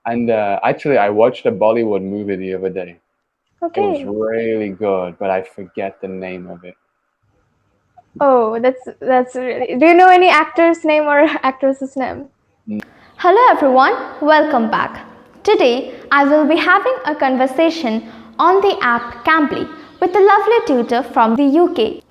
And actually, I watched a Bollywood movie the other day. It was Okay. really good, but I forget the name of it. Oh, that's really. Do you know any actor's name or actress's name? Hello everyone, welcome back. Today I will be having a conversation on the app Cambly with a lovely tutor from the UK.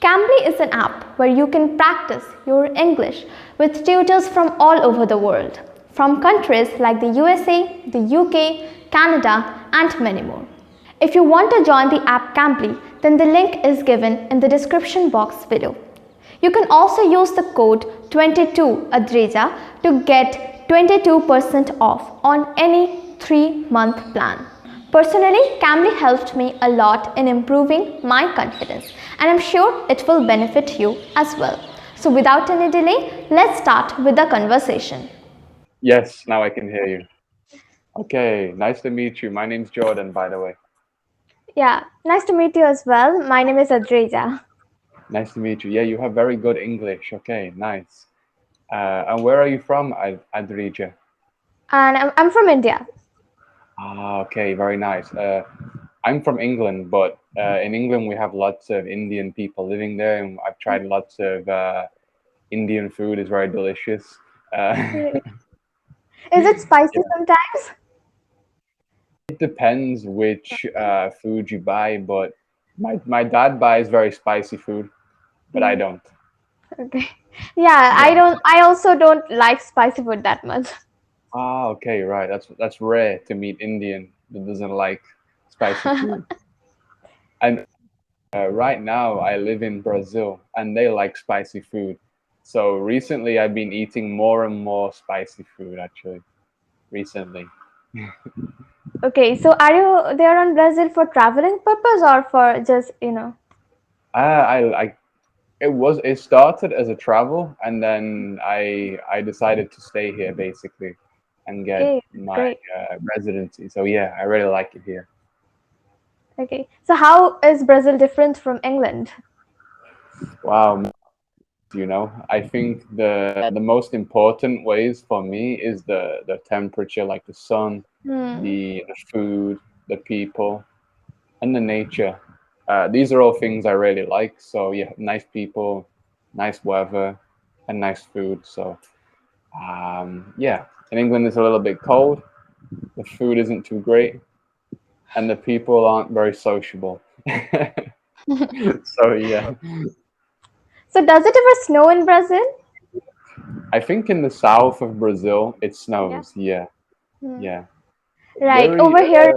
Cambly is an app where you can practice your English with tutors from all over the world, from countries like the USA, the UK, Canada, and many more. If you want to join the app Cambly, then the link is given in the description box below. You can also use the code 22 Adrija to get 22% off on any 3-month plan. Personally, Cambly helped me a lot in improving my confidence, and I'm sure it will benefit you as well. So without any delay, let's start with the conversation. Yes, now I can hear you. Okay, nice to meet you. My name's Jordan, by the way. Yeah, nice to meet you as well. My name is Adrija. Nice to meet you. Yeah, you have very good English. Okay, nice. And where are you from, Adrija? And I'm from India. Ah, okay, very nice. I'm from England, but in England we have lots of Indian people living there, and I've tried lots of Indian food. It's very delicious. Really? Is it spicy Yeah, sometimes? it depends which food you buy, but my dad buys very spicy food, but I Hmm. don't. Okay. Yeah, Yeah. I also don't like spicy food that much. Ah, okay, right. That's rare to meet Indian that doesn't like spicy food. And right now I live in Brazil, and they like spicy food. So recently I've been eating more and more spicy food actually. Recently. Okay, so are you there on Brazil for traveling purpose or for just? I it started as a travel, and then I decided to stay here basically and get Okay, my great. residency. So yeah, I really like it here. Okay, so how is Brazil different from England? Wow, I think the most important ways for me is the temperature, like the sun, Hmm. the food, the people, and the nature. These are all things I really like. So yeah, nice people, nice weather, and nice food. So yeah, in England it's a little bit cold. The food isn't too great, and the people aren't very sociable. So yeah, So does it ever snow in Brazil? I think in the south of Brazil it Yeah. snows. Yeah, Hmm. yeah. Right. Very, Over here,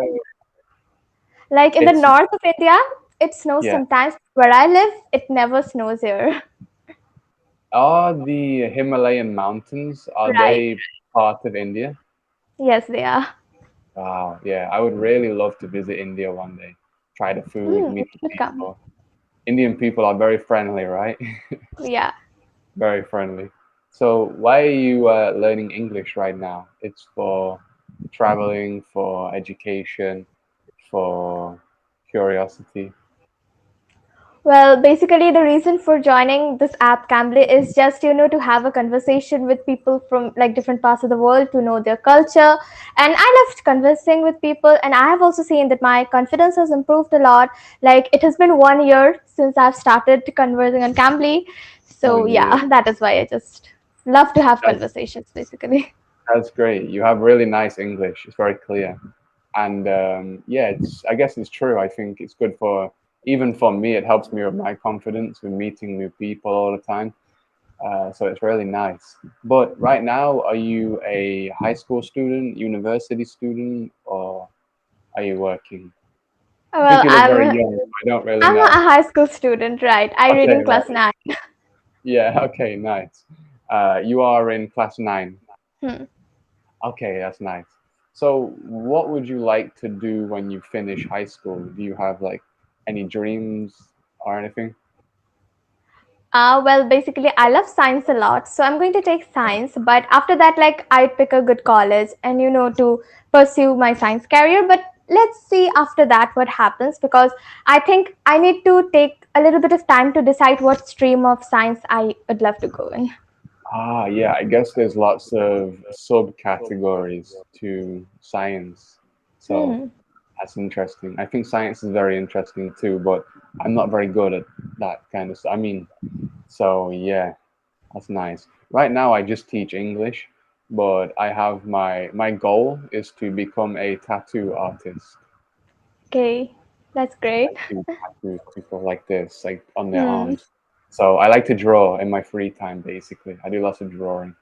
like in the it's north of India, it snows yeah. sometimes. Where I live, it never snows here. Are the Himalayan mountains, are Right. they part of India? Yes, they are. Wow, yeah, I would really love to visit India one day. Try the food, You meet the should come. people. Indian people are very friendly, right? Yeah. Very friendly. So why are you learning English right now? It's for traveling, for education, for curiosity. Well, basically, the reason for joining this app, Cambly, is just to have a conversation with people from like different parts of the world to know their culture. And I loved conversing with people, and I have also seen that my confidence has improved a lot. Like, it has been 1 year since I've started conversing on Cambly. So, 1 year. yeah, that is why I just love to have That's conversations, basically. that's great. You have really nice English. It's very clear. And yeah, I guess it's true. I think it's good for even for me. It helps me with my confidence with meeting new people all the time. So it's really nice. But right now, are you a high school student, university student, or are you working? I think Well, you look very young. I don't really I'm a know. high school student, right? I read Okay, in class right. 9. Yeah. Okay. Nice. You are in class 9. Hmm. Okay, that's nice. So, what would you like to do when you finish high school? Do you have like any dreams or anything? Well, basically, I love science a lot, so I'm going to take science. But after that, like, I'd pick a good college and to pursue my science career. But let's see after that what happens because I think I need to take a little bit of time to decide what stream of science I would love to go in. Yeah, I guess there's lots of subcategories to science. So Hmm. that's interesting. I think science is very interesting too, but I'm not very good at that kind of stuff. I mean, so yeah, that's nice. Right now I just teach English, but I have my goal is to become a tattoo artist. Okay, that's great. Like to tattoo people like this, like on their Hmm. arms. So I like to draw in my free time basically. I do lots of drawing.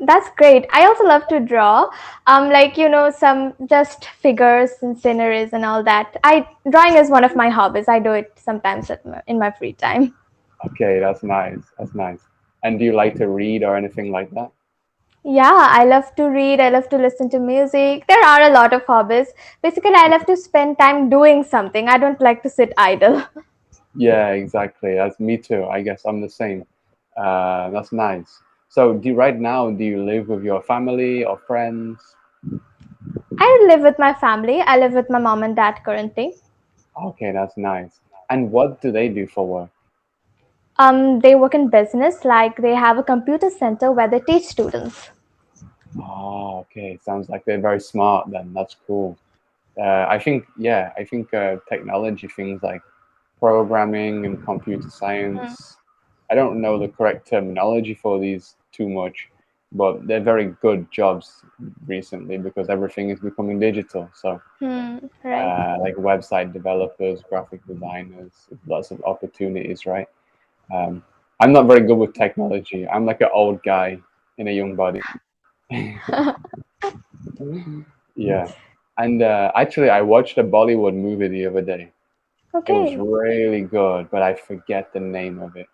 That's great. I also love to draw. Like some just figures and sceneries and all that. I drawing is one of my hobbies. I do it sometimes in my free time. Okay, that's nice. That's nice. And do you like to read or anything like that? Yeah, I love to read. I love to listen to music. There are a lot of hobbies. Basically, I love to spend time doing something. I don't like to sit idle. Yeah, exactly. That's me too. I guess I'm the same. That's nice. So, right now, do you live with your family or friends? I live with my family. I live with my mom and dad currently. Okay, that's nice. And what do they do for work? They work in business. Like they have a computer center where they teach students. Oh, okay. Sounds like they're very smart then. That's cool. I think, yeah, I think technology things like programming and computer science. I don't know the correct terminology for these too much, but they're very good jobs recently because everything is becoming digital. So, Right. like website developers, graphic designers, lots of opportunities, right? Um, I'm not very good with technology. I'm like an old guy in a young body. Yeah. And actually, I watched a Bollywood movie the other day. It was Okay. really good, but I forget the name of it.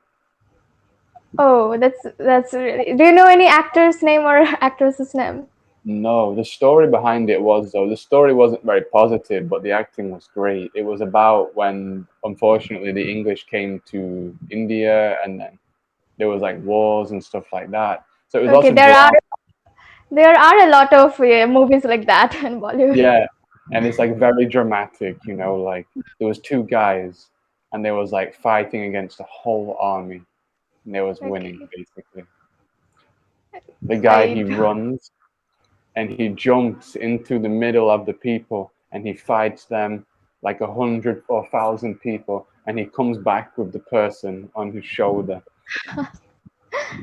Oh, that's really. Do you know any actor's name or actress's name? No, the story behind it was though, the story wasn't very positive, but the acting was great. It was about when, unfortunately, the English came to India and then there was like wars and stuff like that. So it was Okay, lots of drama. there are a lot of movies like that in Bollywood. Yeah, and it's like very dramatic, like there was two guys and they was like fighting against a whole army and they was winning Okay, basically. The guy I he runs and he jumps into the middle of the people and he fights them like 100 or 1,000 people and he comes back with the person on his shoulder.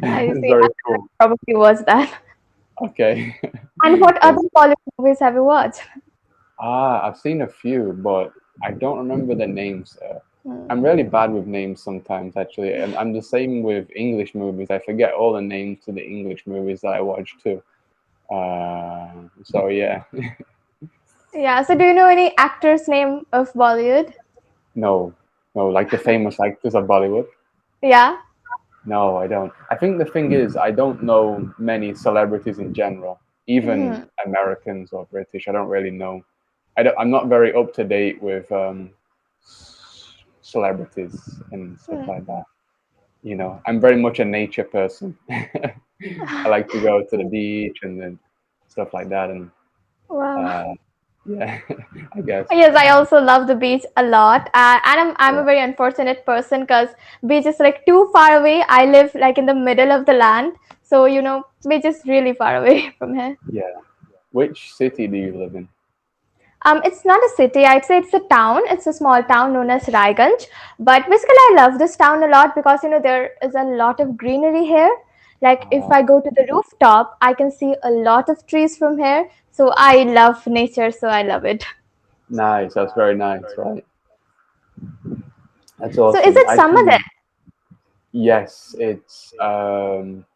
I It's see. very I cool. probably watched that. Okay. And what other Yes. Bollywood movies have you watched? I've seen a few, but I don't remember the names. Hmm. I'm really bad with names sometimes, actually. And I'm the same with English movies. I forget all the names to the English movies that I watch too. So yeah, Yeah. So, do you know any actor's name of Bollywood? no, no, like the famous actors of Bollywood. Yeah. No, I don't. I think the thing is, I don't know many celebrities in general, even Hmm. Americans or British. I don't really know. I'm not very up to date with celebrities and stuff Hmm. like that. I'm very much a nature person. I like to go to the beach and then stuff like that. And Wow. uh, yeah, I guess. Yes, I also love the beach a lot, and I'm Yeah. a very unfortunate person because beach is like too far away. I live like in the middle of the land, so beach is really far away from here. Yeah. Which city do you live in? It's not a city. I'd say it's a town. It's a small town known as Raiganj. But basically, I love this town a lot because there is a lot of greenery here. Like if Uh, I go to the rooftop, I can see a lot of trees from here. So I love nature. So I love it. nice. That's very nice, right? That's So is awesome. it summer there? Yes, it's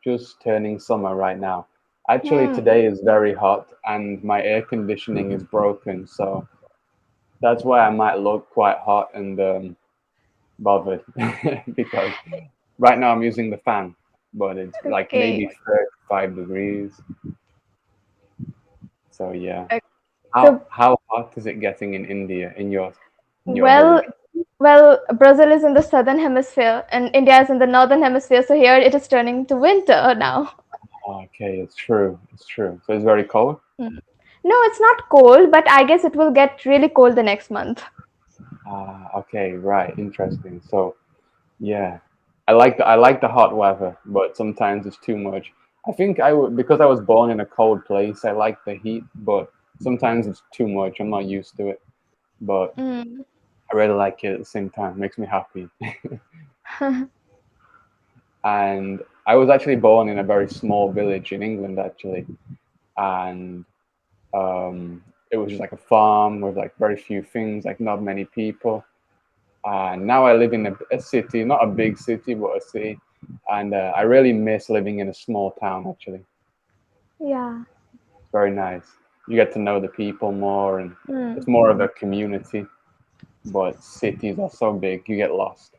just turning summer right now. Actually, Hmm. today is very hot and my air conditioning is broken, so that's why I might look quite hot and bothered because right now I'm using the fan, but it's like Okay. maybe 35 degrees. So yeah. Okay. How So how hot is it getting in India in your well, village? Brazil is in the southern hemisphere and India is in the northern hemisphere. So here it is turning to winter now. Okay, it's true. It's true. So it's very cold. Hmm. No, it's not cold, but I guess it will get really cold the next month. Okay, right. Interesting. So, yeah. I like the hot weather, but sometimes it's too much. I think I would because I was born in a cold place. I like the heat, but sometimes it's too much. I'm not used to it, but Mm. I really like it at the same time. It makes me happy. And I was actually born in a very small village in England, actually, and it was just like a farm with like very few things, like not many people. And now I live in a city, not a big city, but a city, and I really miss living in a small town. Actually, Yeah. it's very nice. You get to know the people more, and it's Mm. more of a community. But cities are so big, you get lost.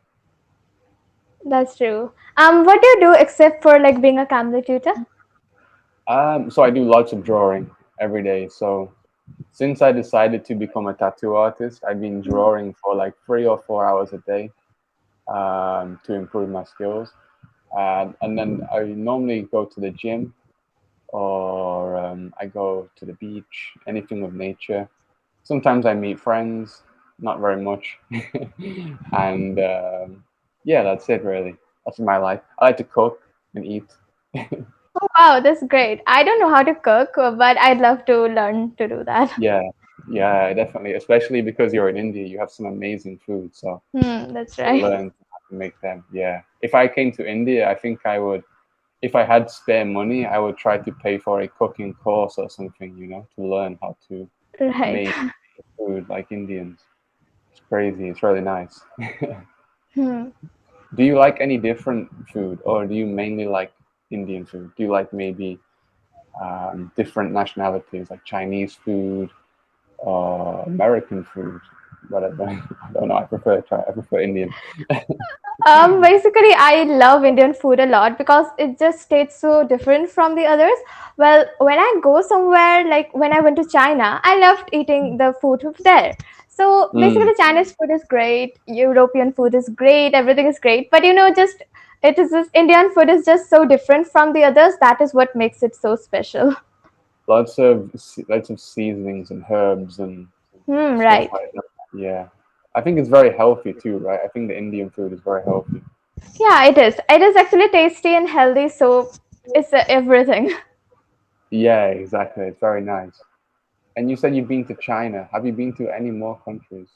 That's true. What do you do except for like being a Cambly tutor? So I do lots of drawing every day. So since I decided to become a tattoo artist, I've been drawing for like 3 or 4 hours a day to improve my skills. And then I normally go to the gym or I go to the beach, anything with nature. Sometimes I meet friends, not very much. And yeah, that's it really. That's my life. I like to cook and eat. Oh wow, that's great. I don't know how to cook, but I'd love to learn to do that. Yeah, yeah, definitely. Especially because you're in India, you have some amazing food. So That's to right. learn how to make them. Yeah. If I came to India, I think I would, if I had spare money, I would try to pay for a cooking course or something, to learn how to Right. make food like Indians. It's crazy. It's really nice. Hmm. Do you like any different food or do you mainly like Indian food? Do you like maybe different nationalities like Chinese food or American food? Whatever. I don't know. I prefer Indian. Basically, I love Indian food a lot because it just tastes so different from the others. Well, when I go somewhere, like when I went to China, I loved eating the food of there. So Mm. basically, Chinese food is great, European food is great, everything is great. But just it is just Indian food is just so different from the others. That is what makes it so special. Lots of seasonings and herbs and stuff Right. like that. Yeah, I think it's very healthy too, right? I think the Indian food is very healthy. Yeah, it is. It is actually tasty and healthy, so it's everything. Yeah, exactly. It's very nice. And you said you've been to China. Have you been to any more countries?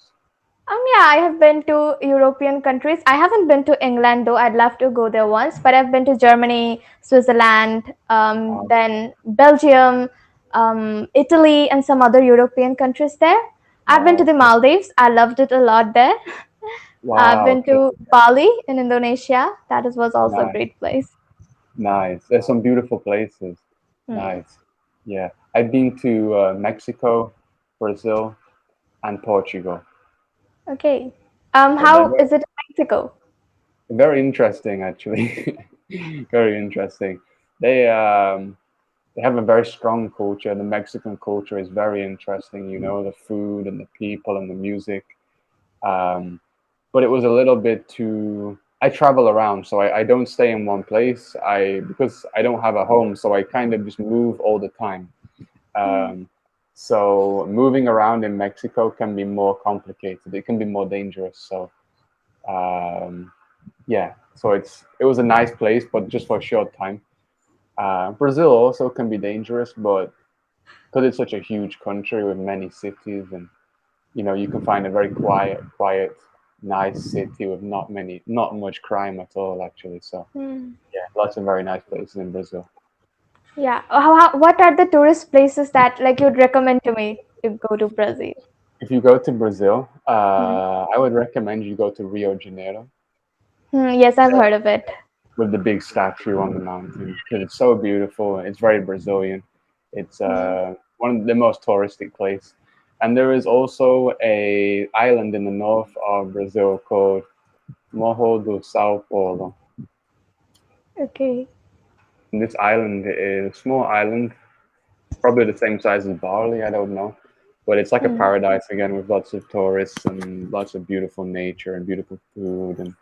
Yeah, I have been to European countries. I haven't been to England though. I'd love to go there once, but I've been to Germany, Switzerland, Um, then Belgium, Italy, and some other European countries there. I've been to the okay. Maldives. I loved it a lot there. I've Wow. been Okay. to Bali in Indonesia. Was also a Nice. great place. Nice. There's some beautiful places. Hmm. Nice. Yeah. I've been to Mexico, Brazil, and Portugal. Okay. Yeah, they're How is it in Mexico? very interesting, actually. Very interesting. They um, they have a very strong culture. The Mexican culture is very interesting. The food and the people and the music. Um, but it was a little bit too. I travel around, so I don't stay in one place. Because I don't have a home, so I kind of just move all the time. Hmm. Um, so moving around in Mexico can be more complicated. It can be more dangerous. So um, yeah, so it was a nice place, but just for a short time. Brazil also can be dangerous, but because it's such a huge country with many cities, and you can find a very quiet, nice city with not much crime at all, actually. So Hmm. yeah, lots of very nice places in Brazil. Yeah. What are the tourist places that like you'd recommend to me to go to Brazil? If you go to Brazil, Hmm. I would recommend you go to Rio de Janeiro Yes, I've heard of it. with the big statue on the mountain because it's so beautiful. It's very Brazilian. It's Hmm. one of the most touristic place. And there is also a island in the north of Brazil called Morro do São Paulo. Okay. And this island is a small island, probably the same size as Bali, I don't know. But it's like a Hmm. paradise again with lots of tourists and lots of beautiful nature and beautiful food and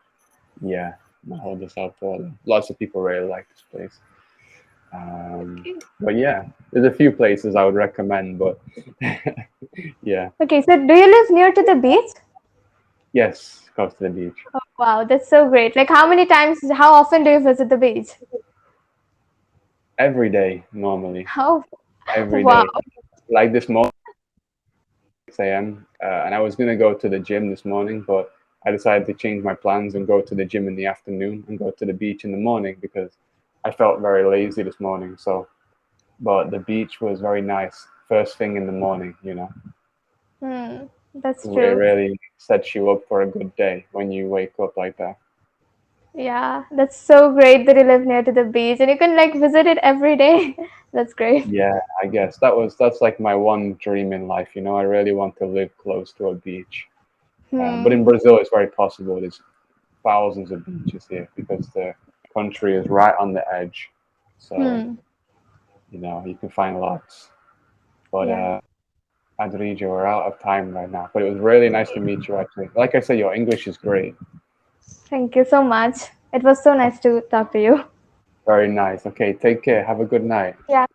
yeah, Morro do São Paulo. Lots of people really like this place. Okay. But yeah, there's a few places I would recommend, but yeah, Okay. So, do you live near to the beach? yes, close to the beach. Wow, that's so great. Like, how often do you visit the beach? Every day, normally. Oh, Every wow. day. Like this morning, 6 a.m. And I was gonna go to the gym this morning, but I decided to change my plans and go to the gym in the afternoon and go to the beach in the morning because I felt very lazy this morning. So, but the beach was very nice first thing in the morning. Hmm, that's It true. really sets you up for a good day when you wake up like that. Yeah, that's so great that you live near to the beach and you can like visit it every day. That's great. Yeah, I guess that's like my one dream in life. I really want to live close to a beach. But Hmm. in Brazil, it's very possible. There's thousands of beaches here because the country is right on the edge. So, Hmm. you can find lots. But Yeah. Adrija, we're out of time right now. But it was really nice to meet you, actually. Like I said, your English is great. Thank you so much. It was so nice to talk to you. Very nice. Okay, take care. Have a good night. Yeah.